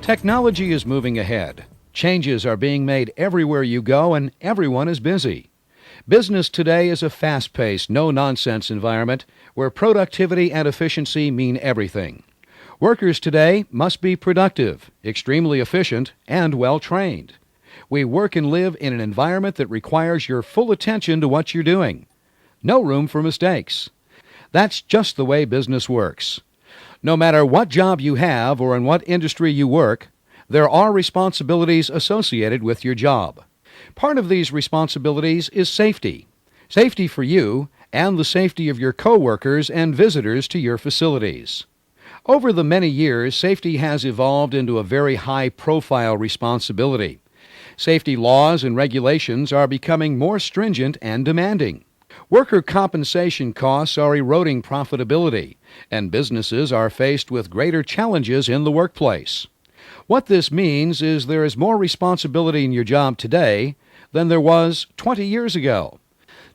Technology is moving ahead. Changes are being made everywhere you go, and everyone is busy. Business today is a fast-paced, no-nonsense environment where productivity and efficiency mean everything. Workers today must be productive, extremely efficient, and well-trained. We work and live in an environment that requires your full attention to what you're doing. No room for mistakes. That's just the way business works. No matter what job you have or in what industry you work, there are responsibilities associated with your job. Part of these responsibilities is safety. Safety for you and the safety of your coworkers and visitors to your facilities. Over the many years, safety has evolved into a very high-profile responsibility. Safety laws and regulations are becoming more stringent and demanding. Worker compensation costs are eroding profitability, and businesses are faced with greater challenges in the workplace. What this means is there is more responsibility in your job today than there was 20 years ago.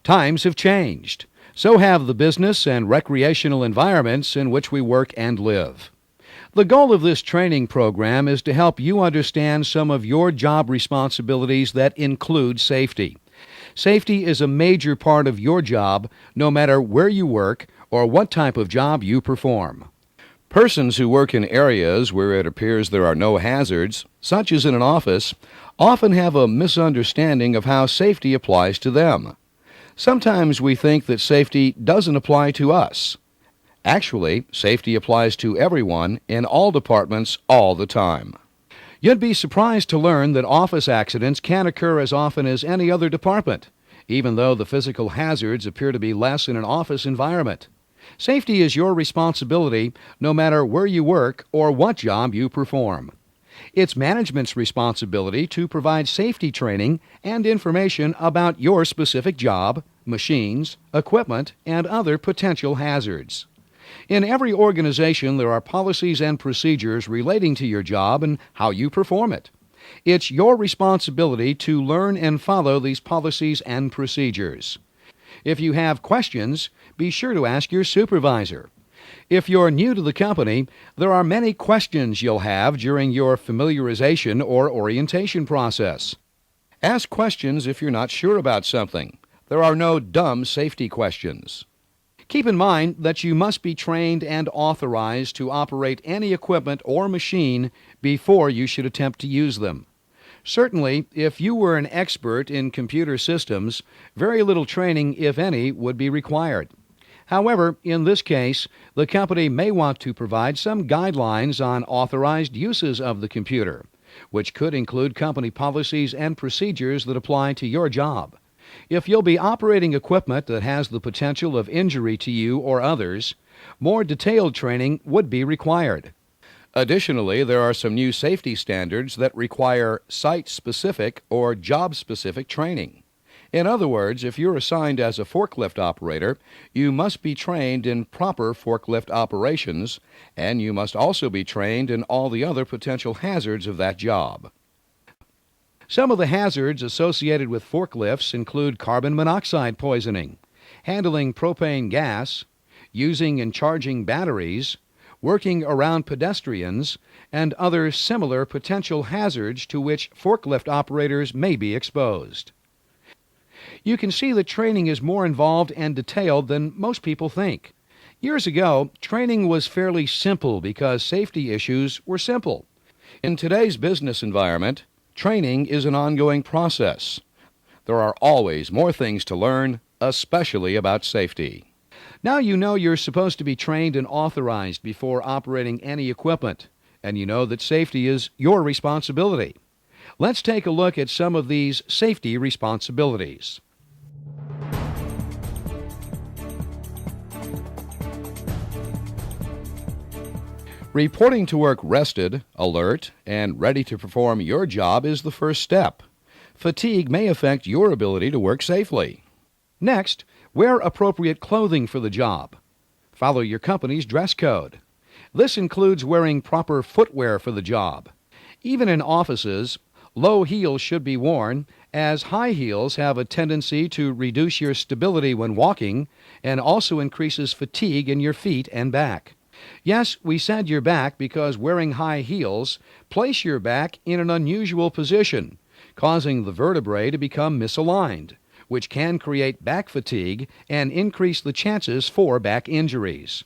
Times have changed. So have the business and recreational environments in which we work and live. The goal of this training program is to help you understand some of your job responsibilities that include safety. Safety is a major part of your job, no matter where you work or what type of job you perform. Persons who work in areas where it appears there are no hazards, such as in an office, often have a misunderstanding of how safety applies to them. Sometimes we think that safety doesn't apply to us. Actually, safety applies to everyone in all departments all the time. You'd be surprised to learn that office accidents can occur as often as any other department, even though the physical hazards appear to be less in an office environment. Safety is your responsibility no matter where you work or what job you perform. It's management's responsibility to provide safety training and information about your specific job, machines, equipment, and other potential hazards. In every organization, there are policies and procedures relating to your job and how you perform it. It's your responsibility to learn and follow these policies and procedures. If you have questions, be sure to ask your supervisor. If you're new to the company, there are many questions you'll have during your familiarization or orientation process. Ask questions if you're not sure about something. There are no dumb safety questions. Keep in mind that you must be trained and authorized to operate any equipment or machine before you should attempt to use them. Certainly, if you were an expert in computer systems, very little training, if any, would be required. However, in this case, the company may want to provide some guidelines on authorized uses of the computer, which could include company policies and procedures that apply to your job. If you'll be operating equipment that has the potential of injury to you or others, more detailed training would be required. Additionally, there are some new safety standards that require site-specific or job-specific training. In other words, if you're assigned as a forklift operator, you must be trained in proper forklift operations, and you must also be trained in all the other potential hazards of that job. Some of the hazards associated with forklifts include carbon monoxide poisoning, handling propane gas, using and charging batteries, working around pedestrians, and other similar potential hazards to which forklift operators may be exposed. You can see that training is more involved and detailed than most people think. Years ago, training was fairly simple because safety issues were simple. In today's business environment, training is an ongoing process. There are always more things to learn, especially about safety. Now you know you're supposed to be trained and authorized before operating any equipment, and you know that safety is your responsibility. Let's take a look at some of these safety responsibilities. Reporting to work rested, alert, and ready to perform your job is the first step. Fatigue may affect your ability to work safely. Next, wear appropriate clothing for the job. Follow your company's dress code. This includes wearing proper footwear for the job. Even in offices, low heels should be worn, as high heels have a tendency to reduce your stability when walking and also increases fatigue in your feet and back. Yes, we said your back because wearing high heels place your back in an unusual position, causing the vertebrae to become misaligned, which can create back fatigue and increase the chances for back injuries.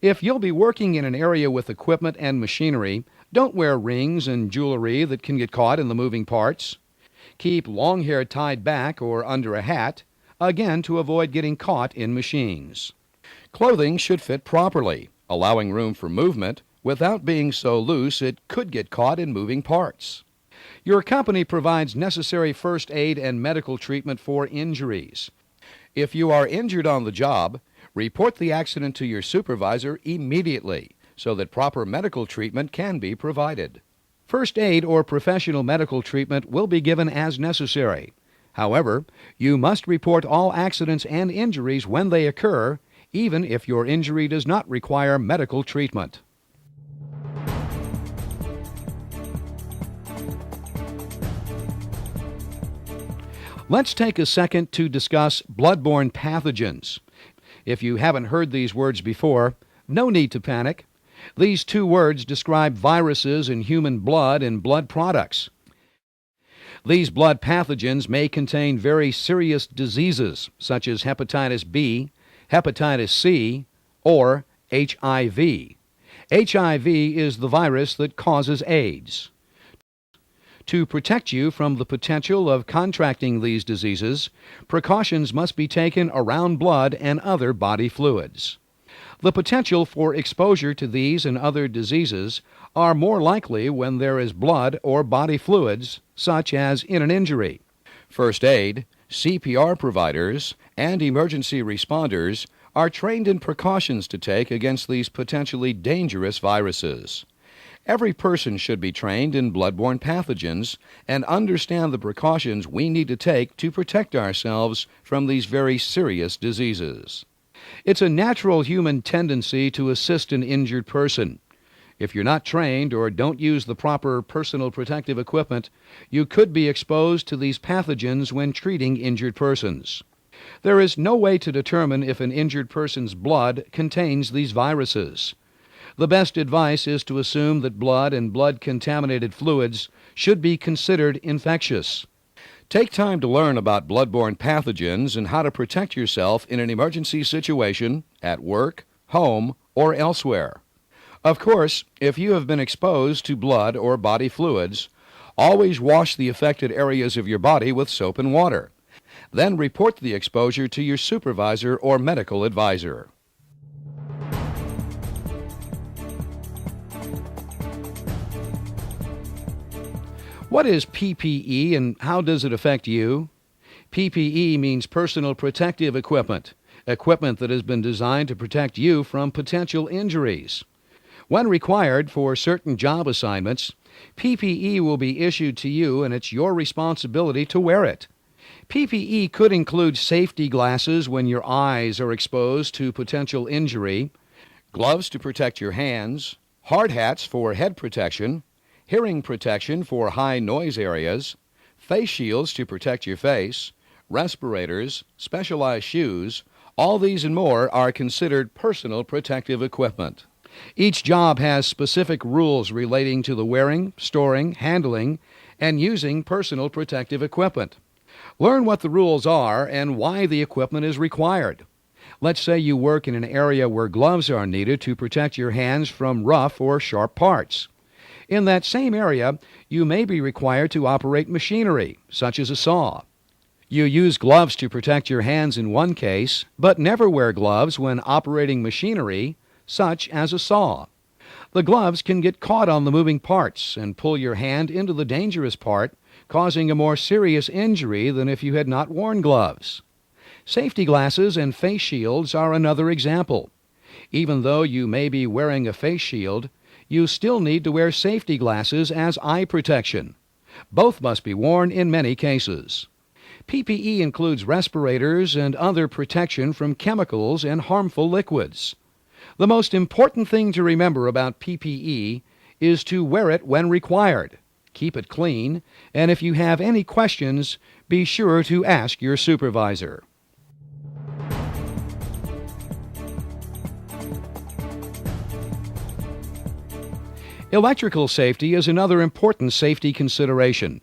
If you'll be working in an area with equipment and machinery, don't wear rings and jewelry that can get caught in the moving parts. Keep long hair tied back or under a hat, again to avoid getting caught in machines. Clothing should fit properly, allowing room for movement without being so loose it could get caught in moving parts. Your company provides necessary first aid and medical treatment for injuries. If you are injured on the job, report the accident to your supervisor immediately so that proper medical treatment can be provided. First aid or professional medical treatment will be given as necessary. However, you must report all accidents and injuries when they occur, even if your injury does not require medical treatment. Let's take a second to discuss bloodborne pathogens. If you haven't heard these words before, no need to panic. These two words describe viruses in human blood and blood products. These blood pathogens may contain very serious diseases, such as hepatitis B, hepatitis C, or HIV. HIV is the virus that causes AIDS. To protect you from the potential of contracting these diseases, precautions must be taken around blood and other body fluids. The potential for exposure to these and other diseases are more likely when there is blood or body fluids, such as in an injury. First aid, CPR providers, and emergency responders are trained in precautions to take against these potentially dangerous viruses. Every person should be trained in bloodborne pathogens and understand the precautions we need to take to protect ourselves from these very serious diseases. It's a natural human tendency to assist an injured person. If you're not trained or don't use the proper personal protective equipment, you could be exposed to these pathogens when treating injured persons. There is no way to determine if an injured person's blood contains these viruses. The best advice is to assume that blood and blood-contaminated fluids should be considered infectious. Take time to learn about bloodborne pathogens and how to protect yourself in an emergency situation, at work, home, or elsewhere. Of course, if you have been exposed to blood or body fluids, always wash the affected areas of your body with soap and water. Then report the exposure to your supervisor or medical advisor. What is PPE and how does it affect you? PPE means personal protective equipment, equipment that has been designed to protect you from potential injuries. When required for certain job assignments, PPE will be issued to you and it's your responsibility to wear it. PPE could include safety glasses when your eyes are exposed to potential injury, gloves to protect your hands, hard hats for head protection, hearing protection for high noise areas, face shields to protect your face, respirators, specialized shoes. All these and more are considered personal protective equipment. Each job has specific rules relating to the wearing, storing, handling, and using personal protective equipment. Learn what the rules are and why the equipment is required. Let's say you work in an area where gloves are needed to protect your hands from rough or sharp parts. In that same area, you may be required to operate machinery, such as a saw. You use gloves to protect your hands in one case, but never wear gloves when operating machinery, such as a saw. The gloves can get caught on the moving parts and pull your hand into the dangerous part, causing a more serious injury than if you had not worn gloves. Safety glasses and face shields are another example. Even though you may be wearing a face shield, you still need to wear safety glasses as eye protection. Both must be worn in many cases. PPE includes respirators and other protection from chemicals and harmful liquids. The most important thing to remember about PPE is to wear it when required. Keep it clean, and if you have any questions, be sure to ask your supervisor. Electrical safety is another important safety consideration.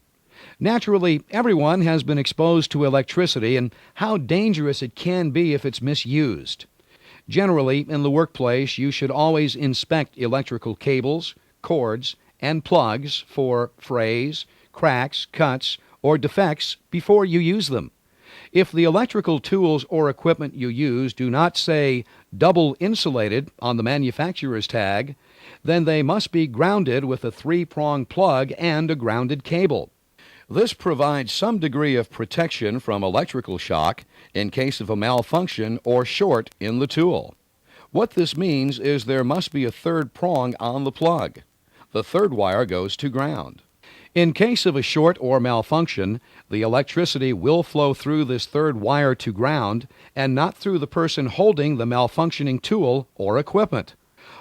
Naturally, everyone has been exposed to electricity and how dangerous it can be if it's misused. Generally, in the workplace, you should always inspect electrical cables, cords, and plugs for frays, cracks, cuts, or defects before you use them. If the electrical tools or equipment you use do not say double insulated on the manufacturer's tag, then they must be grounded with a 3-prong plug and a grounded cable. This provides some degree of protection from electrical shock in case of a malfunction or short in the tool. What this means is there must be a 3rd prong on the plug. The 3rd wire goes to ground. In case of a short or malfunction, the electricity will flow through this 3rd wire to ground and not through the person holding the malfunctioning tool or equipment.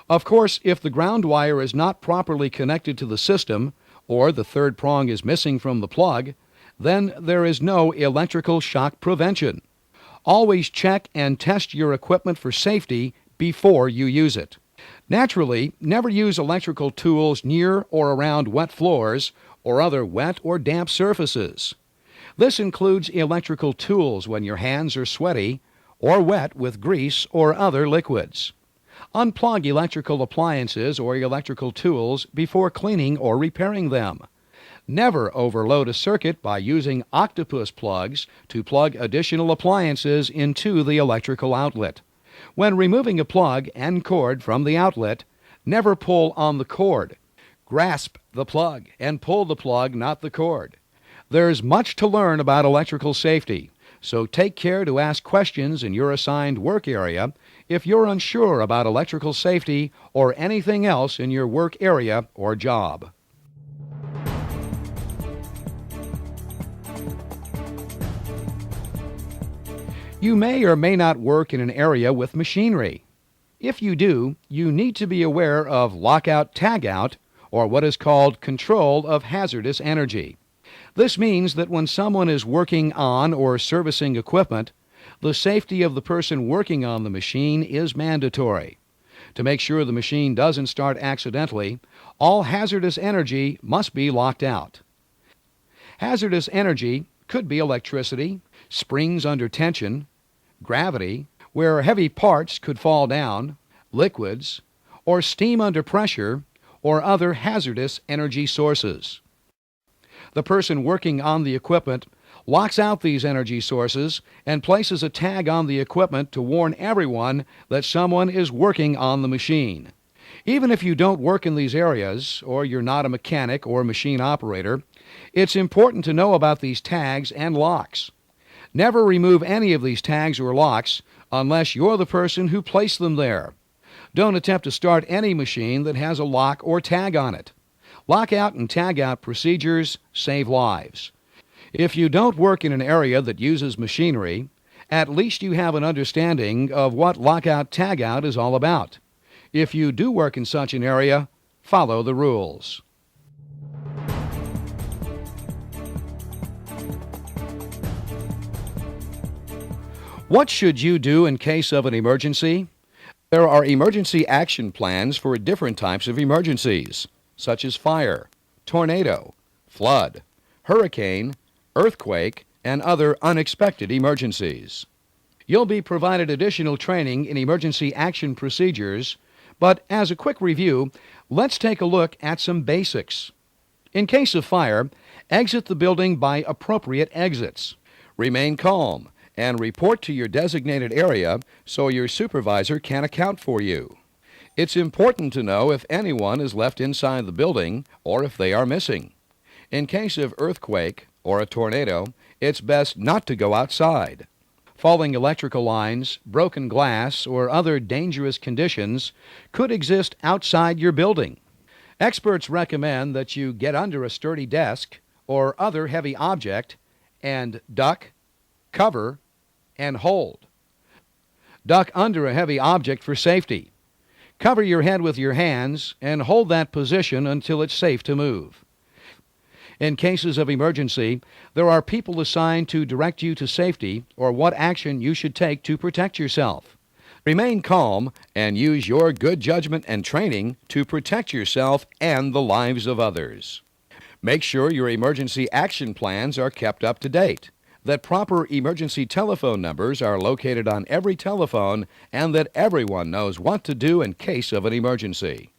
Of course, if the ground wire is not properly connected to the system, or the 3rd prong is missing from the plug, then there is no electrical shock prevention. Always check and test your equipment for safety before you use it. Naturally, never use electrical tools near or around wet floors or other wet or damp surfaces. This includes electrical tools when your hands are sweaty or wet with grease or other liquids. Unplug electrical appliances or electrical tools before cleaning or repairing them. Never overload a circuit by using octopus plugs to plug additional appliances into the electrical outlet. When removing a plug and cord from the outlet, never pull on the cord. Grasp the plug and pull the plug, not the cord. There's much to learn about electrical safety, so take care to ask questions in your assigned work area if you're unsure about electrical safety or anything else in your work area or job. You may or may not work in an area with machinery. If you do, you need to be aware of lockout-tagout, or what is called control of hazardous energy. This means that when someone is working on or servicing equipment, the safety of the person working on the machine is mandatory. To make sure the machine doesn't start accidentally, all hazardous energy must be locked out. Hazardous energy could be electricity, springs under tension, gravity, where heavy parts could fall down, liquids, or steam under pressure, or other hazardous energy sources. The person working on the equipment locks out these energy sources and places a tag on the equipment to warn everyone that someone is working on the machine. Even if you don't work in these areas, or you're not a mechanic or machine operator, it's important to know about these tags and locks. Never remove any of these tags or locks unless you're the person who placed them there. Don't attempt to start any machine that has a lock or tag on it. Lockout and tagout procedures save lives. If you don't work in an area that uses machinery, at least you have an understanding of what lockout-tagout is all about. If you do work in such an area, follow the rules. What should you do in case of an emergency? There are emergency action plans for different types of emergencies, such as fire, tornado, flood, hurricane, earthquake, and other unexpected emergencies. You'll be provided additional training in emergency action procedures, but as a quick review, let's take a look at some basics. In case of fire, exit the building by appropriate exits. Remain calm and report to your designated area so your supervisor can account for you. It's important to know if anyone is left inside the building or if they are missing. In case of earthquake or a tornado, it's best not to go outside. Falling electrical lines, broken glass, or other dangerous conditions could exist outside your building. Experts recommend that you get under a sturdy desk or other heavy object and duck, cover, and hold. Duck under a heavy object for safety. Cover your head with your hands and hold that position until it's safe to move. In cases of emergency, there are people assigned to direct you to safety or what action you should take to protect yourself. Remain calm and use your good judgment and training to protect yourself and the lives of others. Make sure your emergency action plans are kept up to date, that proper emergency telephone numbers are located on every telephone, and that everyone knows what to do in case of an emergency.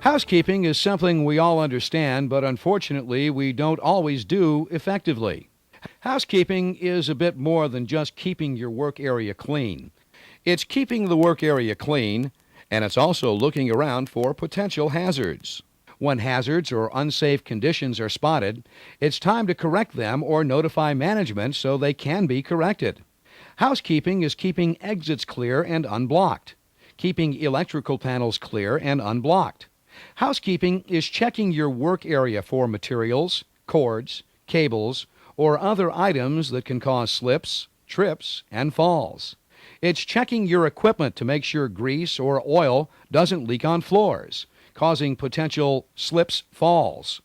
Housekeeping is something we all understand, but unfortunately we don't always do effectively. Housekeeping is a bit more than just keeping your work area clean. It's keeping the work area clean, and it's also looking around for potential hazards. When hazards or unsafe conditions are spotted, it's time to correct them or notify management so they can be corrected. Housekeeping is keeping exits clear and unblocked, keeping electrical panels clear and unblocked. Housekeeping is checking your work area for materials, cords, cables, or other items that can cause slips, trips, and falls. It's checking your equipment to make sure grease or oil doesn't leak on floors, causing potential slips, falls.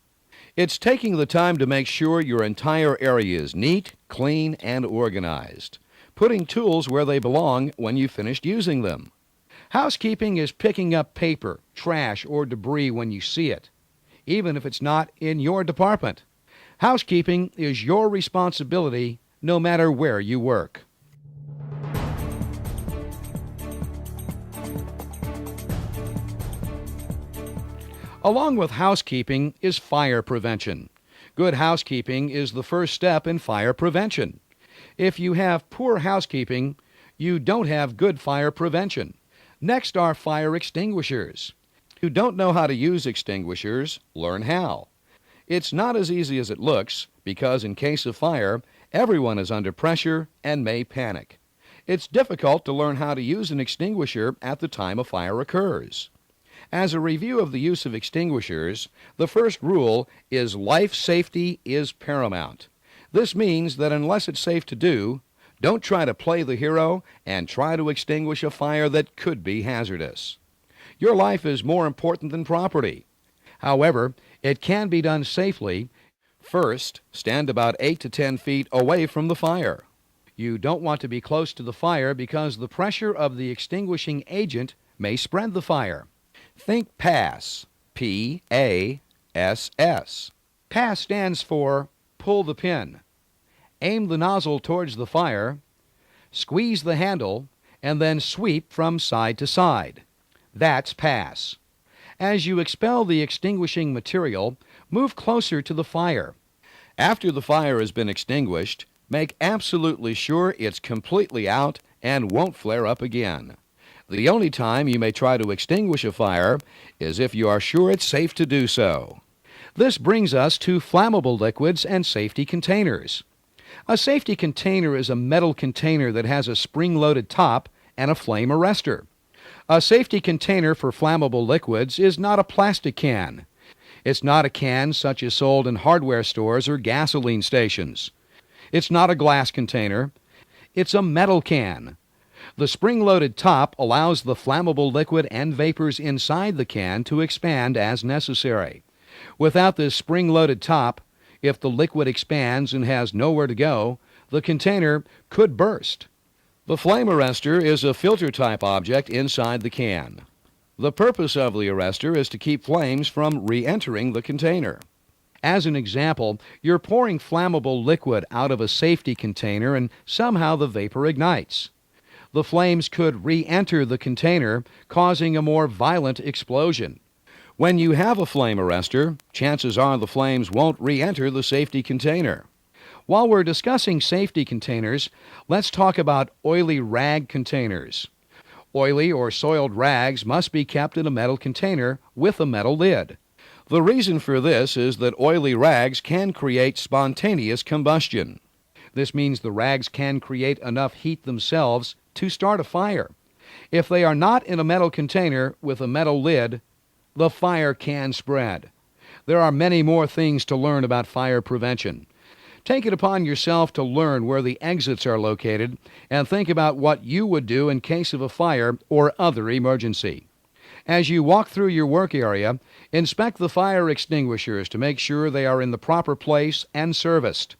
It's taking the time to make sure your entire area is neat, clean, and organized, putting tools where they belong when you've finished using them. Housekeeping is picking up paper, trash, or debris when you see it, even if it's not in your department. Housekeeping is your responsibility no matter where you work. Along with housekeeping is fire prevention. Good housekeeping is the first step in fire prevention. If you have poor housekeeping, you don't have good fire prevention. Next are fire extinguishers. If you don't know how to use extinguishers, learn how. It's not as easy as it looks, because in case of fire, everyone is under pressure and may panic. It's difficult to learn how to use an extinguisher at the time a fire occurs. As a review of the use of extinguishers, the first rule is life safety is paramount. This means that unless it's safe to do, don't try to play the hero and try to extinguish a fire that could be hazardous. Your life is more important than property. However, it can be done safely. First, stand about 8 to 10 feet away from the fire. You don't want to be close to the fire because the pressure of the extinguishing agent may spread the fire. Think PASS, P-A-S-S. PASS stands for pull the pin. Aim the nozzle towards the fire, squeeze the handle, and then sweep from side to side. That's PASS. As you expel the extinguishing material, move closer to the fire. After the fire has been extinguished, make absolutely sure it's completely out and won't flare up again. The only time you may try to extinguish a fire is if you are sure it's safe to do so. This brings us to flammable liquids and safety containers. A safety container is a metal container that has a spring-loaded top and a flame arrestor. A safety container for flammable liquids is not a plastic can. It's not a can such as sold in hardware stores or gasoline stations. It's not a glass container. It's a metal can. The spring-loaded top allows the flammable liquid and vapors inside the can to expand as necessary. Without this spring-loaded top, if the liquid expands and has nowhere to go, the container could burst. The flame arrestor is a filter-type object inside the can. The purpose of the arrestor is to keep flames from re-entering the container. As an example, you're pouring flammable liquid out of a safety container and somehow the vapor ignites. The flames could re-enter the container, causing a more violent explosion. When you have a flame arrestor, chances are the flames won't re-enter the safety container. While we're discussing safety containers, let's talk about oily rag containers. Oily or soiled rags must be kept in a metal container with a metal lid. The reason for this is that oily rags can create spontaneous combustion. This means the rags can create enough heat themselves to start a fire. If they are not in a metal container with a metal lid, the fire can spread. There are many more things to learn about fire prevention. Take it upon yourself to learn where the exits are located and think about what you would do in case of a fire or other emergency. As you walk through your work area, inspect the fire extinguishers to make sure they are in the proper place and serviced.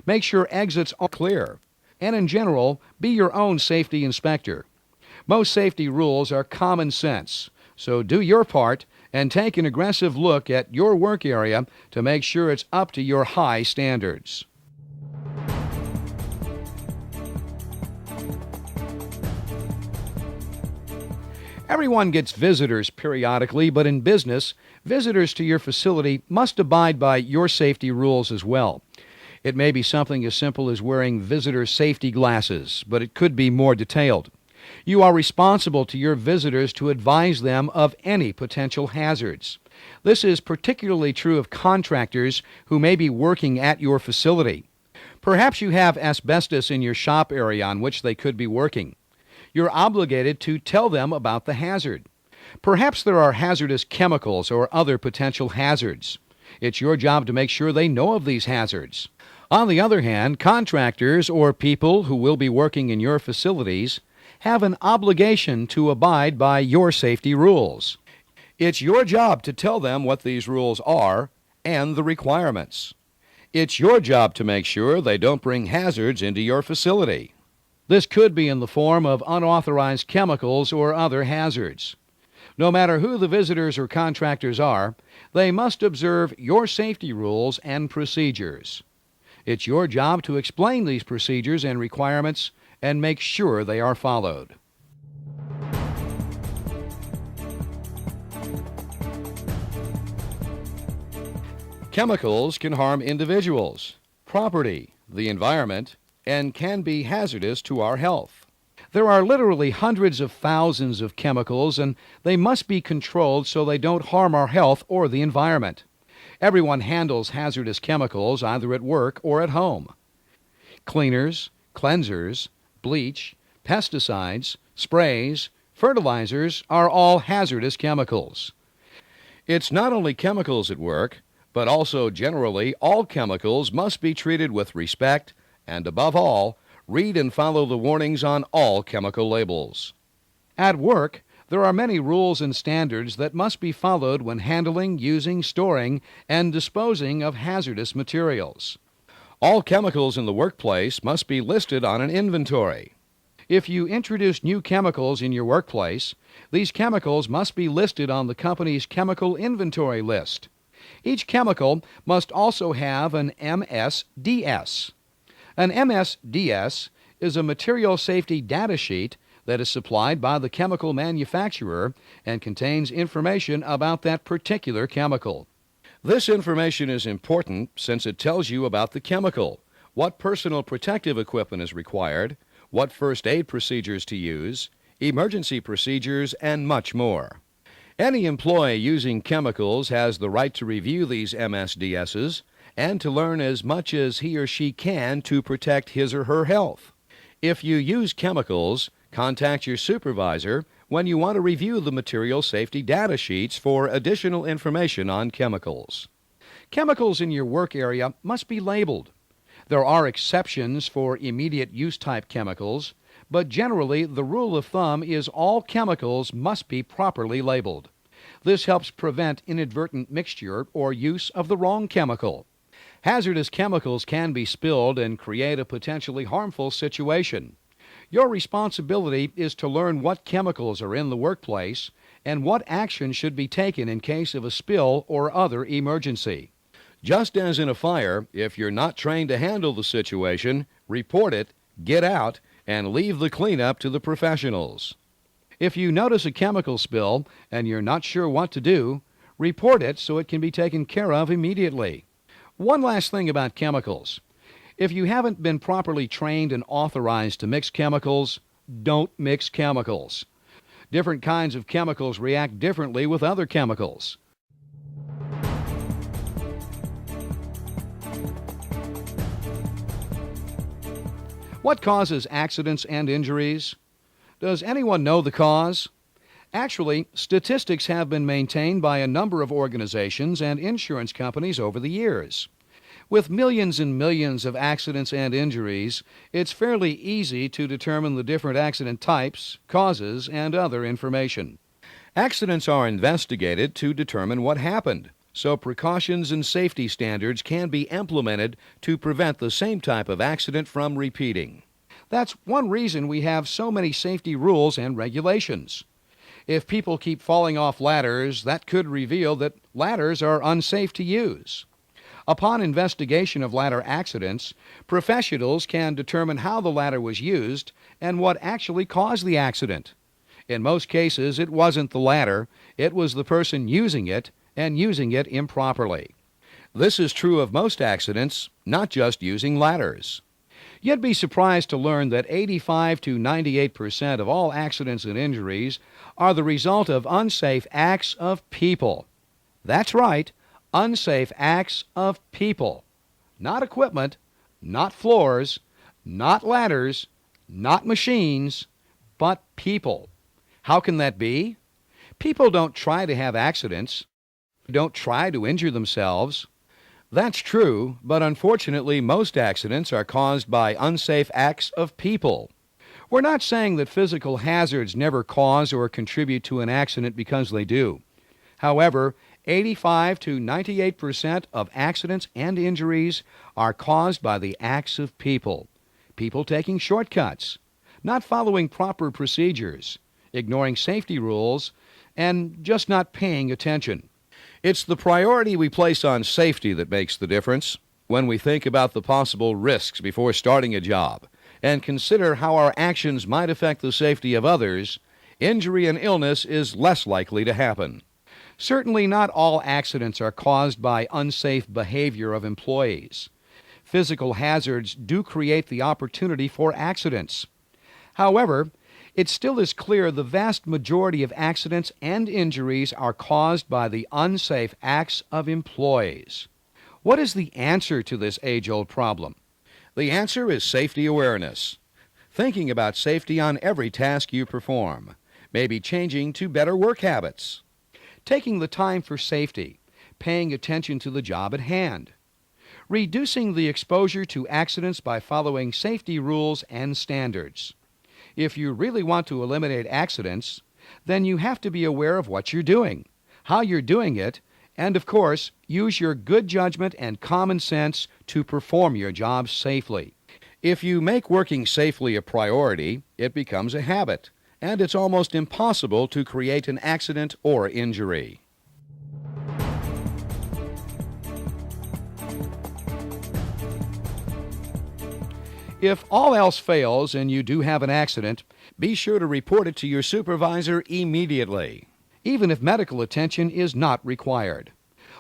Make sure exits are clear. And in general, be your own safety inspector. Most safety rules are common sense, so do your part and take an aggressive look at your work area to make sure it's up to your high standards. Everyone gets visitors periodically, but in business, visitors to your facility must abide by your safety rules as well. It may be something as simple as wearing visitor safety glasses, but it could be more detailed. You are responsible to your visitors to advise them of any potential hazards. This is particularly true of contractors who may be working at your facility. Perhaps you have asbestos in your shop area on which they could be working. You're obligated to tell them about the hazard. Perhaps there are hazardous chemicals or other potential hazards. It's your job to make sure they know of these hazards. On the other hand, contractors or people who will be working in your facilities have an obligation to abide by your safety rules. It's your job to tell them what these rules are and the requirements. It's your job to make sure they don't bring hazards into your facility. This could be in the form of unauthorized chemicals or other hazards. No matter who the visitors or contractors are, they must observe your safety rules and procedures. It's your job to explain these procedures and requirements and make sure they are followed. Chemicals can harm individuals, property, the environment, and can be hazardous to our health. There are literally hundreds of thousands of chemicals, and they must be controlled so they don't harm our health or the environment. Everyone handles hazardous chemicals either at work or at home. Cleaners, cleansers, bleach, pesticides, sprays, fertilizers are all hazardous chemicals. It's not only chemicals at work, but also generally all chemicals must be treated with respect and, above all, read and follow the warnings on all chemical labels. At work, there are many rules and standards that must be followed when handling, using, storing, and disposing of hazardous materials. All chemicals in the workplace must be listed on an inventory. If you introduce new chemicals in your workplace, these chemicals must be listed on the company's chemical inventory list. Each chemical must also have an MSDS. An MSDS is a material safety data sheet that is supplied by the chemical manufacturer and contains information about that particular chemical. This information is important since it tells you about the chemical, what personal protective equipment is required, what first aid procedures to use, emergency procedures, and much more. Any employee using chemicals has the right to review these MSDSs and to learn as much as he or she can to protect his or her health. If you use chemicals, contact your supervisor when you want to review the material safety data sheets for additional information on chemicals. Chemicals in your work area must be labeled. There are exceptions for immediate use type chemicals, but generally the rule of thumb is all chemicals must be properly labeled. This helps prevent inadvertent mixture or use of the wrong chemical. Hazardous chemicals can be spilled and create a potentially harmful situation. Your responsibility is to learn what chemicals are in the workplace and what action should be taken in case of a spill or other emergency. Just as in a fire, if you're not trained to handle the situation, report it, get out, and leave the cleanup to the professionals. If you notice a chemical spill and you're not sure what to do, report it so it can be taken care of immediately. One last thing about chemicals. If you haven't been properly trained and authorized to mix chemicals, don't mix chemicals. Different kinds of chemicals react differently with other chemicals. What causes accidents and injuries? Does anyone know the cause? Actually, statistics have been maintained by a number of organizations and insurance companies over the years. With millions and millions of accidents and injuries, it's fairly easy to determine the different accident types, causes, and other information. Accidents are investigated to determine what happened, so precautions and safety standards can be implemented to prevent the same type of accident from repeating. That's one reason we have so many safety rules and regulations. If people keep falling off ladders, that could reveal that ladders are unsafe to use. Upon investigation of ladder accidents, professionals can determine how the ladder was used and what actually caused the accident. In most cases, it wasn't the ladder, it was the person using it and using it improperly. This is true of most accidents, not just using ladders. You'd be surprised to learn that 85 to 98% of all accidents and injuries are the result of unsafe acts of people. That's right, unsafe acts of people. Not equipment, not floors, not ladders, not machines, but people. How can that be? People don't try to have accidents, don't try to injure themselves. That's true, but unfortunately most accidents are caused by unsafe acts of people. We're not saying that physical hazards never cause or contribute to an accident, because they do. However, 85 to 98% of accidents and injuries are caused by the acts of people. People taking shortcuts, not following proper procedures, ignoring safety rules, and just not paying attention. It's the priority we place on safety that makes the difference. When we think about the possible risks before starting a job and consider how our actions might affect the safety of others, injury and illness is less likely to happen. Certainly not all accidents are caused by unsafe behavior of employees. Physical hazards do create the opportunity for accidents. However, it still is clear the vast majority of accidents and injuries are caused by the unsafe acts of employees. What is the answer to this age-old problem? The answer is safety awareness. Thinking about safety on every task you perform. Maybe changing to better work habits. Taking the time for safety. Paying attention to the job at hand. Reducing the exposure to accidents by following safety rules and standards. If you really want to eliminate accidents, then you have to be aware of what you're doing, how you're doing it, and of course, use your good judgment and common sense to perform your job safely. If you make working safely a priority, it becomes a habit, and it's almost impossible to create an accident or injury. If all else fails and you do have an accident, be sure to report it to your supervisor immediately, even if medical attention is not required.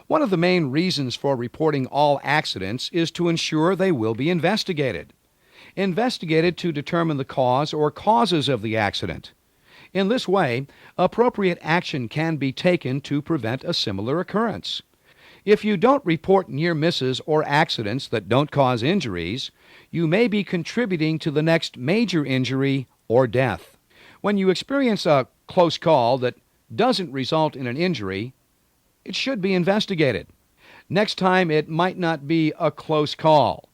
One of the main reasons for reporting all accidents is to ensure they will be investigated. Investigated to determine the cause or causes of the accident. In this way, appropriate action can be taken to prevent a similar occurrence. If you don't report near misses or accidents that don't cause injuries, you may be contributing to the next major injury or death. When you experience a close call that doesn't result in an injury, it should be investigated. Next time, it might not be a close call.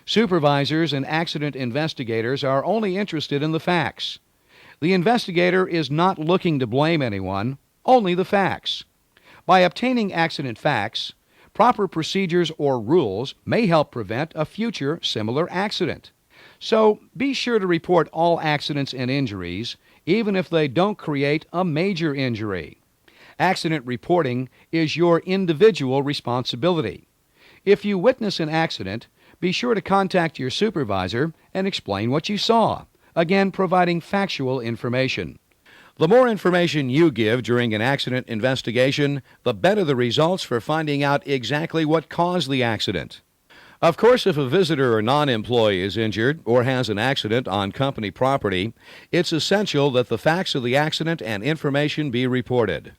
Supervisors and accident investigators are only interested in the facts. The investigator is not looking to blame anyone, only the facts. By obtaining accident facts, proper procedures or rules may help prevent a future similar accident. So be sure to report all accidents and injuries, even if they don't create a major injury. Accident reporting is your individual responsibility. If you witness an accident, be sure to contact your supervisor and explain what you saw, again providing factual information. The more information you give during an accident investigation, the better the results for finding out exactly what caused the accident. Of course, if a visitor or non-employee is injured or has an accident on company property, it's essential that the facts of the accident and information be reported.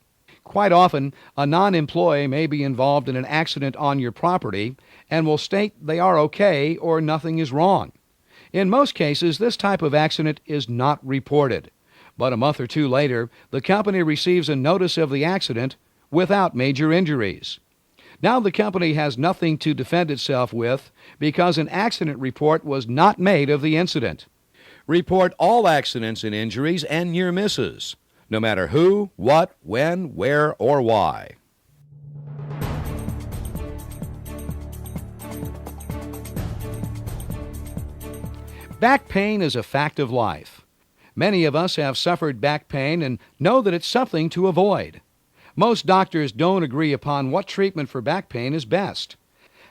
Quite often, a non-employee may be involved in an accident on your property and will state they are okay or nothing is wrong. In most cases, this type of accident is not reported. But a month or two later, the company receives a notice of the accident without major injuries. Now the company has nothing to defend itself with because an accident report was not made of the incident. Report all accidents and injuries and near misses. no matter who, what, when, where, or why. Back pain is a fact of life. Many of us have suffered back pain and know that it's something to avoid. Most doctors don't agree upon what treatment for back pain is best.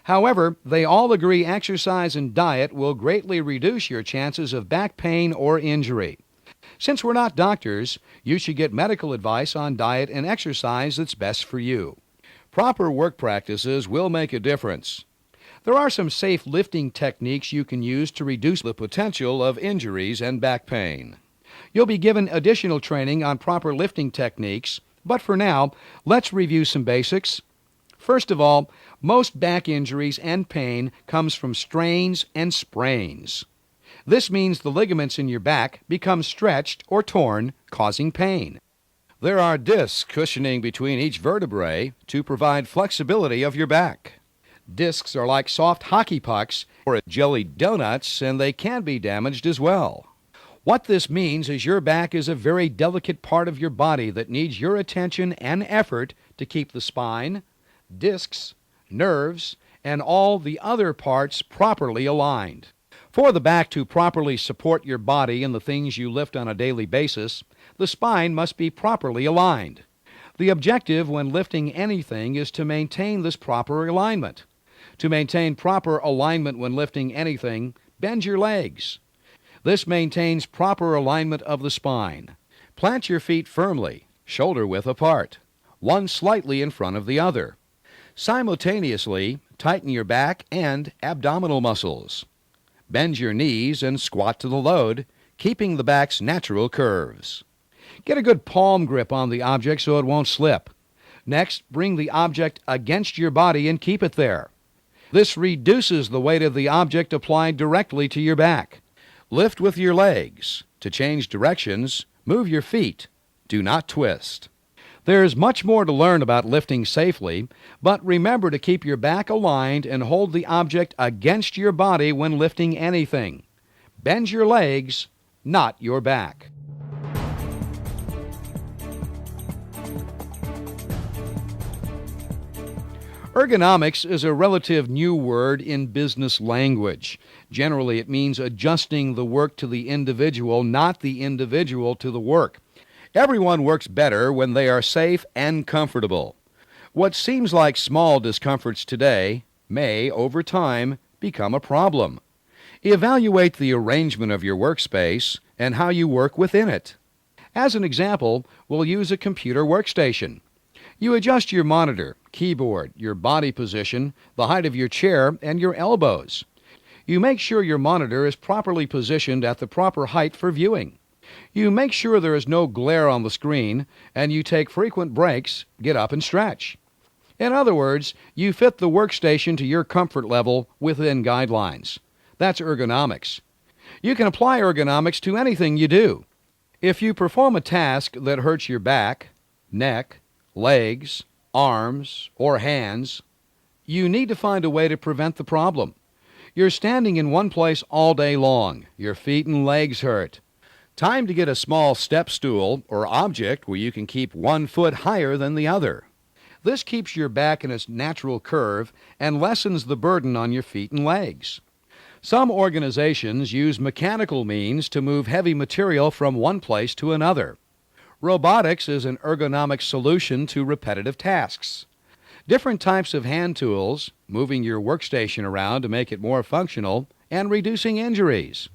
However, they all agree exercise and diet will greatly reduce your chances of back pain or injury. Since we're not doctors, you should get medical advice on diet and exercise that's best for you. Proper work practices will make a difference. There are some safe lifting techniques you can use to reduce the potential of injuries and back pain. You'll be given additional training on proper lifting techniques, but for now, let's review some basics. First of all, most back injuries and pain comes from strains and sprains. This means the ligaments in your back become stretched or torn, causing pain. There are discs cushioning between each vertebrae to provide flexibility of your back. Discs are like soft hockey pucks or jelly donuts, and they can be damaged as well. What this means is your back is a very delicate part of your body that needs your attention and effort to keep the spine, discs, nerves, and all the other parts properly aligned. For the back to properly support your body and the things you lift on a daily basis, the spine must be properly aligned. The objective when lifting anything is to maintain this proper alignment. To maintain proper alignment when lifting anything, bend your legs. This maintains proper alignment of the spine. Plant your feet firmly, shoulder width apart, one slightly in front of the other. Simultaneously, tighten your back and abdominal muscles. Bend your knees and squat to the load, keeping the back's natural curves. Get a good palm grip on the object so it won't slip. Next, bring the object against your body and keep it there. This reduces the weight of the object applied directly to your back. Lift with your legs. To change directions, move your feet. Do not twist. There's much more to learn about lifting safely, but remember to keep your back aligned and hold the object against your body when lifting anything. Bend your legs, not your back. Ergonomics is a relative new word in business language. Generally, it means adjusting the work to the individual, not the individual to the work. Everyone works better when they are safe and comfortable. What seems like small discomforts today may, over time, become a problem. Evaluate the arrangement of your workspace and how you work within it. As an example, we'll use a computer workstation. You adjust your monitor, keyboard, your body position, the height of your chair, and your elbows. You make sure your monitor is properly positioned at the proper height for viewing. You make sure there is no glare on the screen, and you take frequent breaks, get up and stretch. In other words, you fit the workstation to your comfort level within guidelines. That's ergonomics. You can apply ergonomics to anything you do. If you perform a task that hurts your back, neck, legs, arms, or hands, you need to find a way to prevent the problem. You're standing in one place all day long. Your feet and legs hurt. Time to get a small step stool or object where you can keep 1 foot higher than the other. This keeps your back in its natural curve and lessens the burden on your feet and legs. Some organizations use mechanical means to move heavy material from one place to another. Robotics is an ergonomic solution to repetitive tasks. Different types of hand tools, moving your workstation around to make it more functional, and reducing injuries.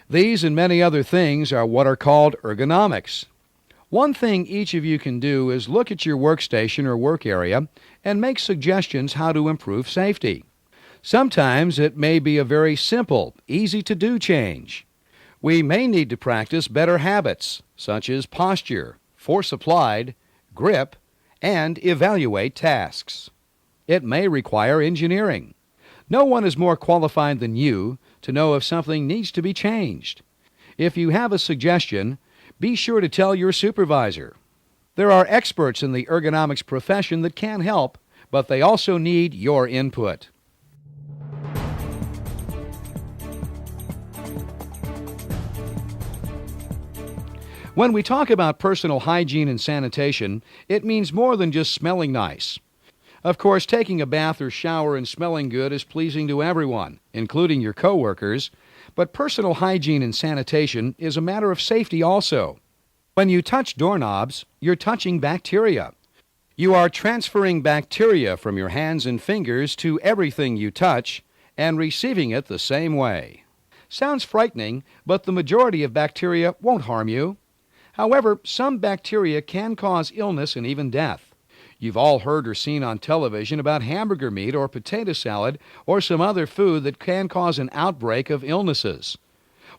These and many other things are what are called ergonomics. One thing each of you can do is look at your workstation or work area and make suggestions how to improve safety. Sometimes it may be a very simple, easy-to-do change. We may need to practice better habits, such as posture, force applied, grip, and evaluate tasks. It may require engineering. No one is more qualified than you to know if something needs to be changed. If you have a suggestion, be sure to tell your supervisor. There are experts in the ergonomics profession that can help, but they also need your input. When we talk about personal hygiene and sanitation, it means more than just smelling nice. Of course, taking a bath or shower and smelling good is pleasing to everyone, including your coworkers, but personal hygiene and sanitation is a matter of safety also. When you touch doorknobs, you're touching bacteria. You are transferring bacteria from your hands and fingers to everything you touch and receiving it the same way. Sounds frightening, but the majority of bacteria won't harm you. However, some bacteria can cause illness and even death. You've all heard or seen on television about hamburger meat or potato salad or some other food that can cause an outbreak of illnesses.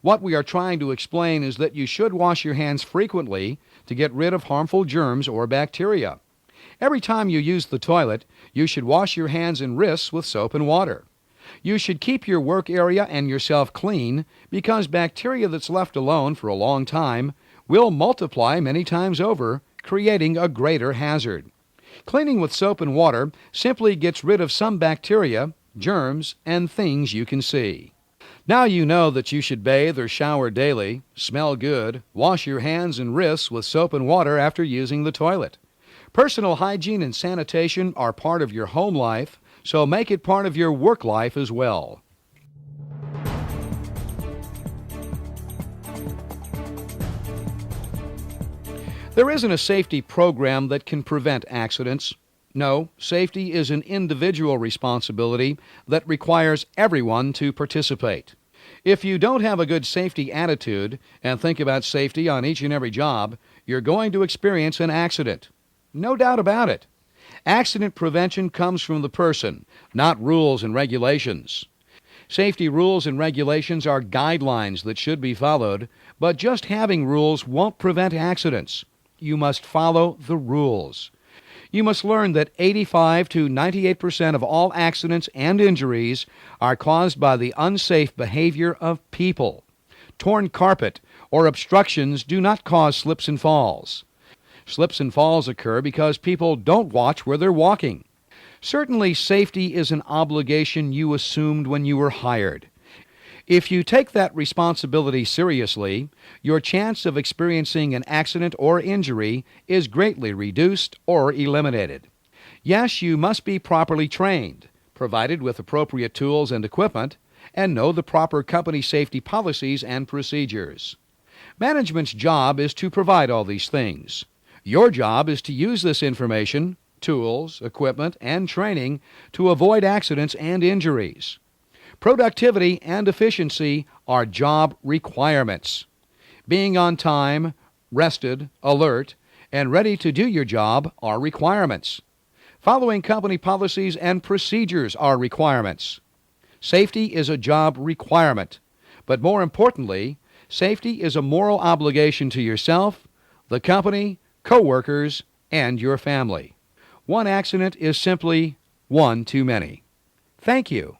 What we are trying to explain is that you should wash your hands frequently to get rid of harmful germs or bacteria. Every time you use the toilet, you should wash your hands and wrists with soap and water. You should keep your work area and yourself clean because bacteria that's left alone for a long time will multiply many times over, creating a greater hazard. Cleaning with soap and water simply gets rid of some bacteria, germs, and things you can see. Now you know that you should bathe or shower daily, smell good, wash your hands and wrists with soap and water after using the toilet. Personal hygiene and sanitation are part of your home life, so make it part of your work life as well. There isn't a safety program that can prevent accidents. No, safety is an individual responsibility that requires everyone to participate. If you don't have a good safety attitude and think about safety on each and every job, you're going to experience an accident. No doubt about it. Accident prevention comes from the person, not rules and regulations. Safety rules and regulations are guidelines that should be followed, but just having rules won't prevent accidents. You must follow the rules. You must learn that 85 to 98% of all accidents and injuries are caused by the unsafe behavior of people. Torn carpet or obstructions do not cause slips and falls. Slips and falls occur because people don't watch where they're walking. Certainly, safety is an obligation you assumed when you were hired. If you take that responsibility seriously, your chance of experiencing an accident or injury is greatly reduced or eliminated. Yes, you must be properly trained, provided with appropriate tools and equipment, and know the proper company safety policies and procedures. Management's job is to provide all these things. Your job is to use this information, tools, equipment, and training to avoid accidents and injuries. Productivity and efficiency are job requirements. Being on time, rested, alert, and ready to do your job are requirements. Following company policies and procedures are requirements. Safety is a job requirement, but more importantly, safety is a moral obligation to yourself, the company, coworkers, and your family. One accident is simply one too many. Thank you.